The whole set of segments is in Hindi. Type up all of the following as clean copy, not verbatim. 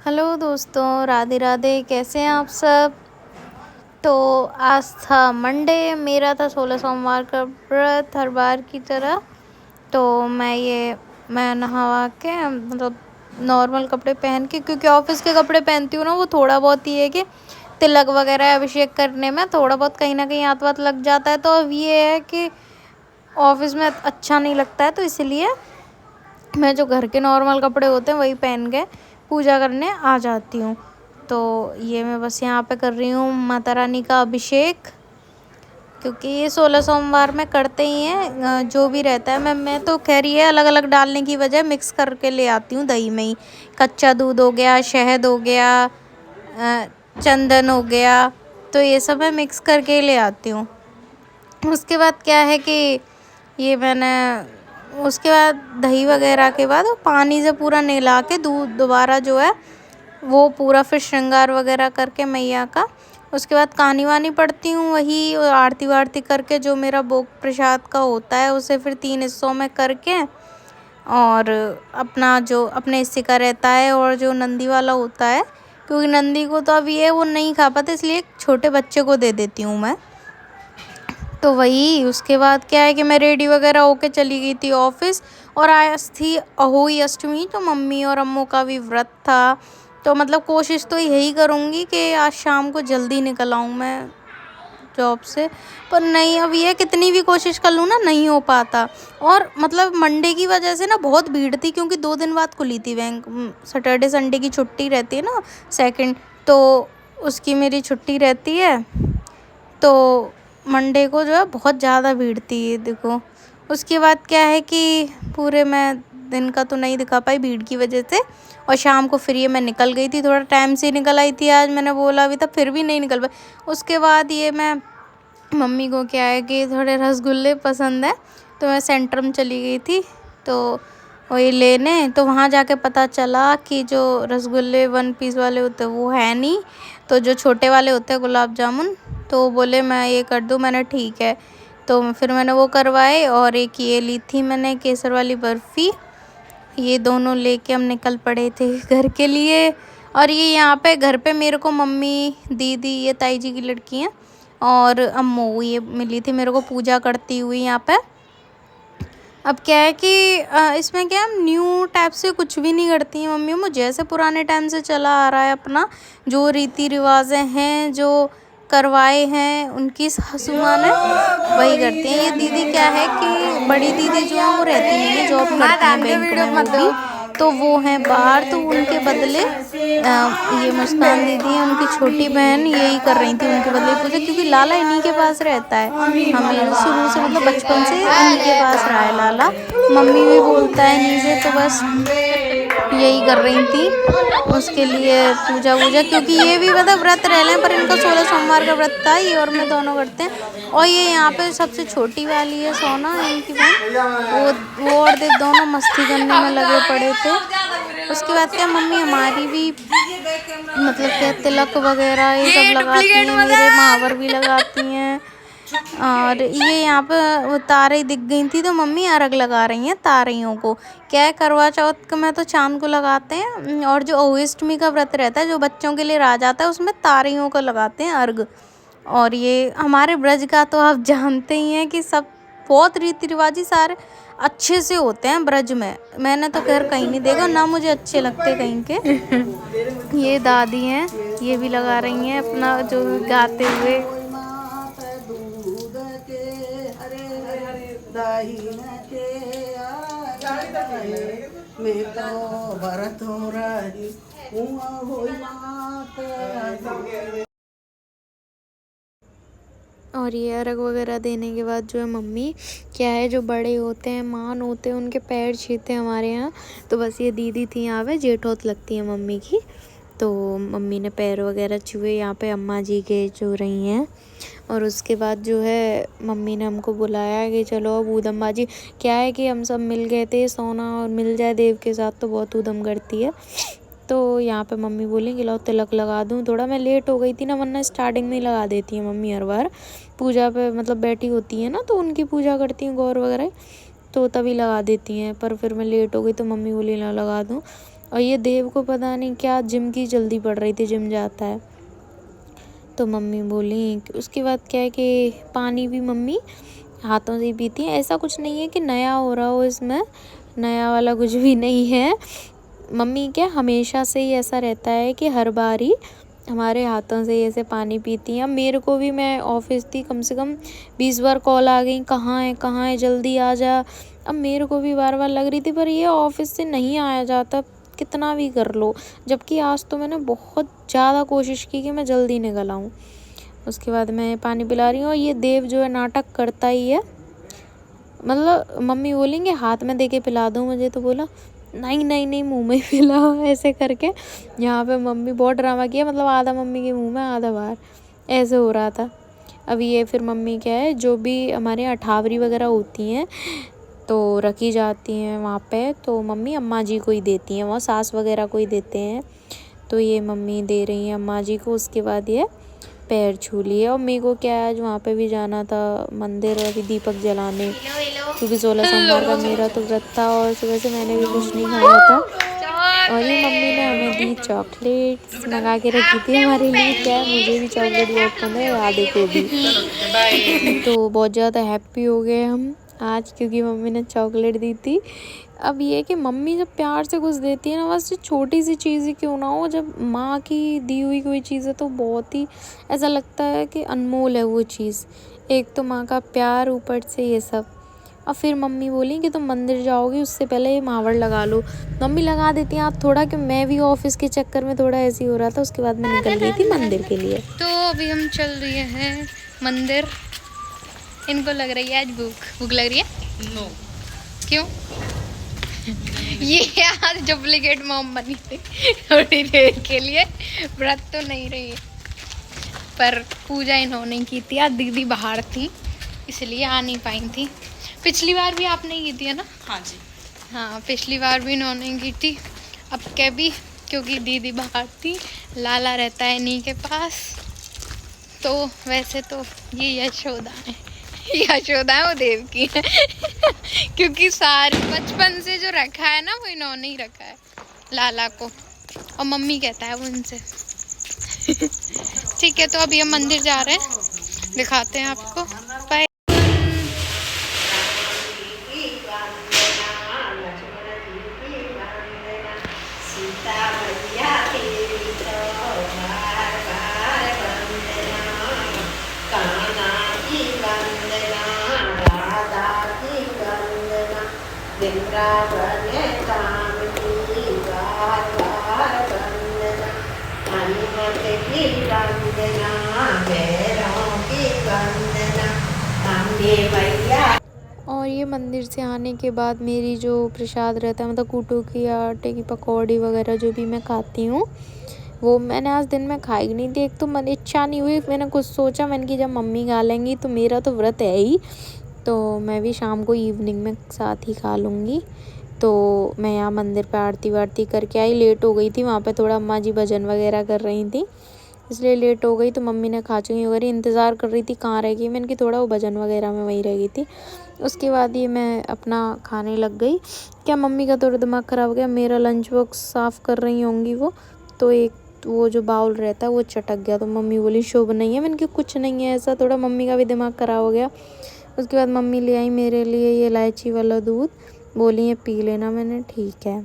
हेलो दोस्तों, राधे राधे। कैसे हैं आप सब। तो आज था मंडे, मेरा था 16 सोमवार का व्रत हर बार की तरह। तो मैं नहा के मतलब नॉर्मल कपड़े पहन के, क्योंकि ऑफिस के कपड़े पहनती हूँ ना, वो थोड़ा बहुत ही है कि तिलक वगैरह अभिषेक करने में थोड़ा बहुत कहीं ना कहीं हाथ वाथ लग जाता है। तो अब ये है कि ऑफिस में अच्छा नहीं लगता है, तो इसलिए मैं जो घर के नॉर्मल कपड़े होते हैं वही पहन के पूजा करने आ जाती हूँ। तो ये मैं बस यहाँ पे कर रही हूँ माता रानी का अभिषेक, क्योंकि ये 16 सोमवार में करते ही हैं। जो भी रहता है मैं तो खैर ये अलग अलग डालने की वजह मिक्स करके ले आती हूँ दही में ही। कच्चा दूध हो गया, शहद हो गया, चंदन हो गया, तो ये सब मैं मिक्स करके ले आती हूँ। उसके बाद क्या है कि ये मैंने उसके बाद दही वगैरह के बाद वो पानी से पूरा नहला के दूध दोबारा जो है वो पूरा फिर श्रृंगार वगैरह करके मैया का, उसके बाद कहानी वानी पढ़ती हूँ, वही आरती वारती करके जो मेरा भोग प्रसाद का होता है उसे फिर 3 हिस्सों में करके, और अपना जो अपने हिस्से का रहता है और जो नंदी वाला होता है, क्योंकि नंदी को तो अभी है वो नहीं खा पाते, इसलिए छोटे बच्चे को दे देती हूँ मैं। तो वही उसके बाद क्या है कि मैं रेडी वगैरह होके चली गई थी ऑफिस। और आज थी अहोई अष्टमी, तो मम्मी और अम्मू का भी व्रत था। तो मतलब कोशिश तो यही करूँगी कि आज शाम को जल्दी निकल आऊँ मैं जॉब से, पर नहीं, अब ये कितनी भी कोशिश कर लूँ ना नहीं हो पाता। और मतलब मंडे की वजह से ना बहुत भीड़ थी, क्योंकि 2 दिन बाद खुली थी बैंक। सैटरडे संडे की छुट्टी रहती है ना, सेकंड, तो उसकी मेरी छुट्टी रहती है। तो मंडे को जो है बहुत ज़्यादा भीड़ थी देखो। उसके बाद क्या है कि पूरे मैं दिन का तो नहीं दिखा पाई भीड़ की वजह से, और शाम को फिर ये मैं निकल गई थी, थोड़ा टाइम से निकल आई थी आज, मैंने बोला भी था, फिर भी नहीं निकल पाई। उसके बाद ये मैं मम्मी को क्या है कि थोड़े रसगुल्ले पसंद है, तो मैं सेंटर में चली गई थी तो वही लेने। तो वहाँ जाके पता चला कि जो रसगुल्ले 1 पीस वाले होते हैं वो है नहीं, तो जो छोटे वाले होते हैं गुलाब जामुन, तो बोले मैं ये कर दूँ। मैंने ठीक है, तो फिर मैंने वो करवाए, और एक ये ली थी मैंने केसर वाली बर्फ़ी। ये दोनों लेके हम निकल पड़े थे घर के लिए। और ये यहाँ पे घर पे मेरे को मम्मी, दीदी, ये ताई जी की लड़की हैं, और अम्मू ये मिली थी मेरे को पूजा करती हुई यहाँ पे। अब क्या है कि इसमें क्या हम न्यू टाइप से कुछ भी नहीं करती हैं मम्मी, मुझे जैसे पुराने टाइम से चला आ रहा है अपना जो रीति रिवाजें हैं, जो करवाए हैं उनकी सासू माँ ने, वही करती हैं। ये दीदी क्या है कि बड़ी दीदी जो है वो रहती नहीं है, जॉब करती हैं बैंक में वो भी, तो वो हैं बाहर। तो उनके बदले ये मुस्कान दीदी है, उनकी छोटी बहन, यही कर रही थी उनके बदले पूजा, क्योंकि लाला इन्हीं के पास रहता है। हमें शुरू से मतलब बचपन से इन्हीं के पास रहा है लाला, मम्मी भी बोलता है इन्हीं से, तो बस यही कर रही थी उसके लिए पूजा वूजा, क्योंकि ये भी मतलब व्रत रह लें, पर इनका 16 सोमवार का व्रत था, ये और मैं दोनों करते हैं। और ये यहाँ पे सबसे छोटी वाली है सोना, इनकी बहन, वो और देख दोनों मस्ती करने में लगे पड़े थे। उसके बाद क्या मम्मी हमारी भी मतलब क्या तिलक वगैरह ये सब लगाती हैं, मेरे महावर भी लगाती हैं। और ये यहाँ पे वो तारे दिख गई थी, तो मम्मी अर्घ लगा रही हैं तारियों को। क्या है, करवा चौथ में तो चांद को लगाते हैं, और जो अष्टमी का व्रत रहता है जो बच्चों के लिए रह जाता है उसमें तारियों को लगाते हैं अर्घ। और ये हमारे ब्रज का तो आप जानते ही हैं कि सब बहुत रीति रिवाजी सारे अच्छे से होते हैं ब्रज में। मैंने तो खैर कहीं नहीं देखा ना, मुझे अच्छे लगते कहीं के। ये दादी हैं, ये भी लगा रही हैं अपना जो गाते हुए। और ये अर्घ वगैरह देने के बाद जो है मम्मी क्या है, जो बड़े होते हैं मान होते हैं उनके पैर छूते हैं हमारे यहाँ। तो बस ये दीदी थी यहाँ पे, जेठौत लगती है मम्मी की, तो मम्मी ने पैर वगैरह छुए यहाँ पे अम्मा जी के जो रही हैं। और उसके बाद जो है मम्मी ने हमको बुलाया कि चलो अब ऊधम बाजी। क्या है कि हम सब मिल गए थे, सोना और मिल जाए देव के साथ तो बहुत ऊधम करती है। तो यहाँ पे मम्मी बोली कि लो तिलक लगा दूँ, थोड़ा मैं लेट हो गई थी ना, वरना स्टार्टिंग में ही लगा देती है मम्मी हर बार। पूजा पे मतलब बैठी होती है ना, तो उनकी पूजा करती हैं गौर वगैरह, तो तभी लगा देती हैं, पर फिर मैं लेट हो गई तो मम्मी बोली ना लगा दूँ। और ये देव को पता नहीं क्या जिम की जल्दी पड़ रही थी, जिम जाता है। तो मम्मी बोली कि उसके बाद क्या है कि पानी भी मम्मी हाथों से ही पीती है। ऐसा कुछ नहीं है कि नया हो रहा हो, इसमें नया वाला कुछ भी नहीं है। मम्मी क्या हमेशा से ही ऐसा रहता है कि हर बार ही हमारे हाथों से ऐसे पानी पीती हैं। अब मेरे को भी, मैं ऑफिस थी, कम से कम 20 बार कॉल आ गई, कहाँ है जल्दी आ जा। अब मेरे को भी बार बार लग रही थी, पर ये ऑफिस से नहीं आया जाता कितना भी कर लो। जबकि आज तो मैंने बहुत ज़्यादा कोशिश की कि मैं जल्दी निकल आऊँ। उसके बाद मैं पानी पिला रही हूँ और ये देव जो है नाटक करता ही है। मतलब मम्मी बोलेंगे हाथ में दे के पिला दूँ मुझे, तो बोला नहीं नहीं नहीं मुँह में पिलाओ, ऐसे करके। यहाँ पे मम्मी बहुत ड्रामा किया, मतलब आधा मम्मी के मुँह में आधा बाहर, ऐसे हो रहा था। अब ये फिर मम्मी क्या है, जो भी हमारे यहाँ अठावरी वगैरह होती हैं तो रखी जाती हैं वहाँ पे, तो मम्मी अम्मा जी को ही देती हैं, वहाँ सास वगैरह को ही देते हैं। तो ये मम्मी दे रही हैं अम्मा जी को। उसके बाद ये पैर छू लिए। और मेरे को क्या है, आज वहाँ पे भी जाना था मंदिर, अभी दीपक जलाने, क्योंकि 16 सोमवार का मेरा तो व्रत था और सुबह से मैंने भी कुछ नहीं खाया था। और ये मम्मी ने हमें दी चॉकलेट्स मंगा के रखी थी हमारे लिए। क्या है, मुझे भी चॉकलेट बहुत पसंद है, आधे को भी। तो बहुत ज़्यादा हैप्पी हो गए हम आज, क्योंकि मम्मी ने चॉकलेट दी थी। अब ये है कि मम्मी जब प्यार से कुछ देती है ना, बस छोटी सी चीज़ ही क्यों ना हो, जब माँ की दी हुई कोई चीज़ है तो बहुत ही ऐसा लगता है कि अनमोल है वो चीज़। एक तो माँ का प्यार, ऊपर से ये सब। और फिर मम्मी बोली कि तुम मंदिर जाओगी उससे पहले ये महावर लगा लो। मम्मी लगा देती हैं आप थोड़ा, कि मैं भी ऑफिस के चक्कर में थोड़ा ऐसे ही हो रहा था। उसके बाद मैं निकल गई थी मंदिर के लिए। तो अभी हम चल रहे हैं मंदिर। इनको लग रही है आज भूख लग रही है। नो। क्यों? ये आज डुप्लीकेट मॉम बनी थी थोड़ी देर के लिए, व्रत तो नहीं रही है, पर पूजा इन्होंने की थी। आज दीदी बाहर थी इसलिए आ नहीं पाई थी। पिछली बार भी आपने की थी है ना? हाँ जी। हाँ, पिछली बार भी इन्होंने की थी। अब क्या भी, क्योंकि दीदी बाहर थी, लाला रहता है इन्हीं के पास। तो वैसे तो ये यशोदा है, यशोदा है वो देव की है क्योंकि सारे बचपन से जो रखा है ना वो इन्होंने ही रखा है लाला को, और मम्मी कहता है वो इनसे ठीक है। तो अभी हम मंदिर जा रहे हैं, दिखाते हैं आपको। बाय। और ये मंदिर से आने के बाद मेरी जो प्रसाद रहता है, मतलब कूटू की आटे की पकौड़ी वगैरह जो भी मैं खाती हूँ, वो मैंने आज दिन में खाई नहीं थी। एक तो मन इच्छा नहीं हुई, मैंने कुछ सोचा, मैंने कि जब मम्मी खा लेंगी तो मेरा तो व्रत है ही, तो मैं भी शाम को इवनिंग में साथ ही खा लूँगी। तो मैं यहाँ मंदिर पे आरती वारती करके आई। लेट हो गई थी, वहाँ पे थोड़ा अम्मा जी भजन वगैरह कर रही थी, इसलिए लेट हो गई। तो मम्मी ने खा चुकी वगैरह, इंतज़ार कर रही थी कहाँ रह गई, मैंने कि थोड़ा वो भजन वगैरह में वहीं रह गई थी। उसके बाद ये मैं अपना खाने लग गई। क्या मम्मी का थोड़ा दिमाग ख़राब हो गया, मेरा लंच बॉक्स साफ़ कर रही होंगी वो, तो एक वो जो बाउल रहता है वो चटक गया। तो मम्मी बोली शुभ नहीं है, मैंने कि कुछ नहीं है ऐसा, थोड़ा मम्मी का भी दिमाग ख़राब हो गया। उसके बाद मम्मी ले आई मेरे लिए ये इलायची वाला दूध, बोली ये पी लेना। मैंने ठीक है।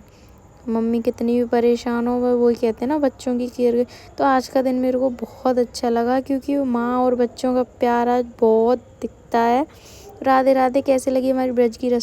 मम्मी कितनी भी परेशान हो, वही कहते हैं ना बच्चों की केयर। तो आज का दिन मेरे को बहुत अच्छा लगा, क्योंकि माँ और बच्चों का प्यार आज बहुत दिखता है। राधे राधे। कैसे लगी हमारी ब्रज की रस्म?